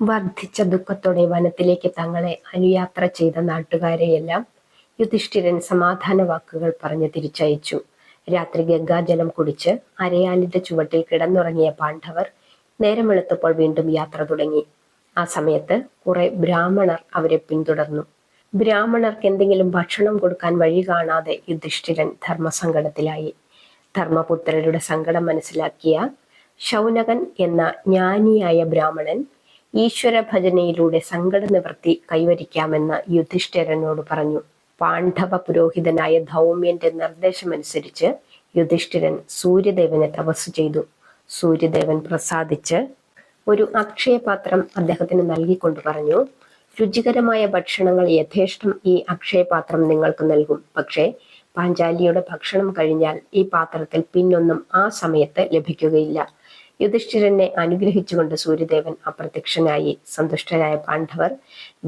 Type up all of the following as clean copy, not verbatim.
വർദ്ധിച്ച ദുഃഖത്തോടെ വനത്തിലേക്ക് തങ്ങളെ അനുയാത്ര ചെയ്ത നാട്ടുകാരെയെല്ലാം യുധിഷ്ഠിരൻ സമാധാന വാക്കുകൾ പറഞ്ഞ് തിരിച്ചയച്ചു. രാത്രി ഗംഗാജലം കുടിച്ച് അരയാലിന്റെ ചുവട്ടിൽ കിടന്നുറങ്ങിയ പാണ്ഡവർ നേരം വെളുത്തപ്പോൾ വീണ്ടും യാത്ര തുടങ്ങി. ആ സമയത്ത് കുറെ ബ്രാഹ്മണർ അവരെ പിന്തുടർന്നു. ബ്രാഹ്മണർക്ക് എന്തെങ്കിലും ഭക്ഷണം കൊടുക്കാൻ വഴി കാണാതെ യുധിഷ്ഠിരൻ ധർമ്മസങ്കടത്തിലായി. ധർമ്മപുത്രരുടെ സങ്കടം മനസ്സിലാക്കിയ ശൗനകൻ എന്ന ജ്ഞാനിയായ ബ്രാഹ്മണൻ ഈശ്വര ഭജനയിലൂടെ സങ്കട നിവൃത്തി കൈവരിക്കാമെന്ന് യുധിഷ്ഠിരനോട് പറഞ്ഞു. പാണ്ഡവ പുരോഹിതനായ ധൗമ്യന്റെ നിർദ്ദേശമനുസരിച്ച് യുധിഷ്ഠിരൻ സൂര്യദേവനെ തപസ് ചെയ്തു. സൂര്യദേവൻ പ്രസാദിച്ച് ഒരു അക്ഷയപാത്രം അദ്ദേഹത്തിന് നൽകിക്കൊണ്ട് പറഞ്ഞു, രുചികരമായ ഭക്ഷണങ്ങൾ യഥേഷ്ടം ഈ അക്ഷയപാത്രം നിങ്ങൾക്ക് നൽകും. പക്ഷേ പാഞ്ചാലിയുടെ ഭക്ഷണം കഴിഞ്ഞാൽ ഈ പാത്രത്തിൽ പിന്നൊന്നും ആ സമയത്ത് ലഭിക്കുകയില്ല. യുധിഷ്ഠിരനെ അനുഗ്രഹിച്ചുകൊണ്ട് സൂര്യദേവൻ അപ്രത്യക്ഷനായി. സന്തുഷ്ടരായ പാണ്ഡവർ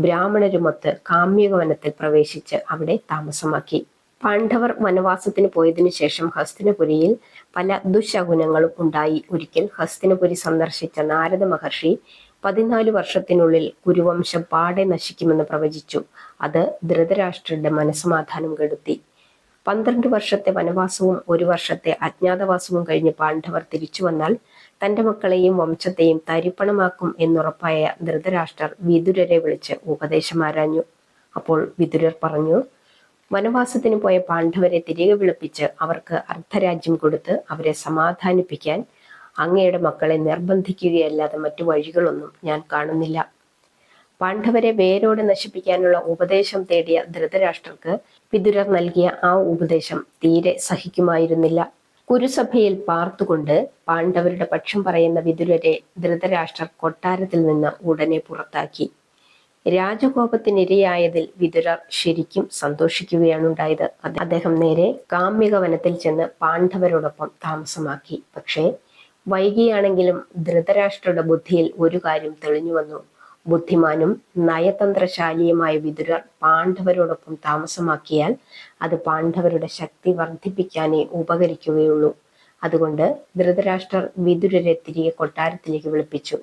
ബ്രാഹ്മണരുമൊത്ത് കാമ്യകവനത്തിൽ പ്രവേശിച്ച് അവിടെ താമസമാക്കി. പാണ്ഡവർ വനവാസത്തിന് പോയതിനു ശേഷം ഹസ്തിനപുരിയിൽ പല ദുശകുനങ്ങളും ഉണ്ടായി. ഒരിക്കൽ ഹസ്തിനപുരി സന്ദർശിച്ച നാരദ മഹർഷി 14 വർഷത്തിനുള്ളിൽ കുരുവംശം പാടെ നശിക്കുമെന്ന് പ്രവചിച്ചു. അത് ധൃതരാഷ്ട്രരുടെ മനസ്സമാധാനം കെടുത്തി. 12 വർഷത്തെ വനവാസവും 1 വർഷത്തെ അജ്ഞാതവാസവും കഴിഞ്ഞ് പാണ്ഡവർ തിരിച്ചു വന്നാൽ തന്റെ മക്കളെയും വംശത്തെയും തരിപ്പണമാക്കും എന്നുറപ്പായ ധൃതരാഷ്ട്രർ വിതുരരെ വിളിച്ച് ഉപദേശമാരാഞ്ഞു. അപ്പോൾ വിതുരർ പറഞ്ഞു, വനവാസത്തിന് പോയ പാണ്ഡവരെ തിരികെ വിളിപ്പിച്ച് അവർക്ക് അർദ്ധരാജ്യം കൊടുത്ത് അവരെ സമാധാനിപ്പിക്കാൻ അങ്ങയുടെ മക്കളെ നിർബന്ധിക്കുകയല്ലാതെ മറ്റു വഴികളൊന്നും ഞാൻ കാണുന്നില്ല. പാണ്ഡവരെ വേരോടെ നശിപ്പിക്കാനുള്ള ഉപദേശം തേടിയ ധൃതരാഷ്ട്രർക്ക് വിതുരർ നൽകിയ ആ ഉപദേശം തീരെ സഹിക്കുമായിരുന്നില്ല. കുരുസഭയിൽ പാർത്തുകൊണ്ട് പാണ്ഡവരുടെ പക്ഷം പറയുന്ന വിതുരരെ ധൃതരാഷ്ട്രർ കൊട്ടാരത്തിൽ നിന്ന് ഉടനെ പുറത്താക്കി. രാജകോപത്തിനിരയായതിൽ വിതുരർ ശരിക്കും സന്തോഷിക്കുകയാണ് ഉണ്ടായത്. അദ്ദേഹം നേരെ കാമ്യകവനത്തിൽ ചെന്ന് പാണ്ഡവരോടൊപ്പം താമസമാക്കി. പക്ഷേ വൈകിയാണെങ്കിലും ധൃതരാഷ്ട്രരുടെ ബുദ്ധിയിൽ ഒരു കാര്യം തെളിഞ്ഞു വന്നു. ബുദ്ധിമാനും നയതന്ത്രശാലിയുമായ വിതുരർ പാണ്ഡവരോടൊപ്പം താമസമാക്കിയാൽ അത് പാണ്ഡവരുടെ ശക്തി വർദ്ധിപ്പിക്കാനേ ഉപകരിക്കുകയുള്ളൂ. അതുകൊണ്ട് ധൃതരാഷ്ട്രർ വിതുരരെ തിരികെ കൊട്ടാരത്തിലേക്ക് വിളിപ്പിച്ചു.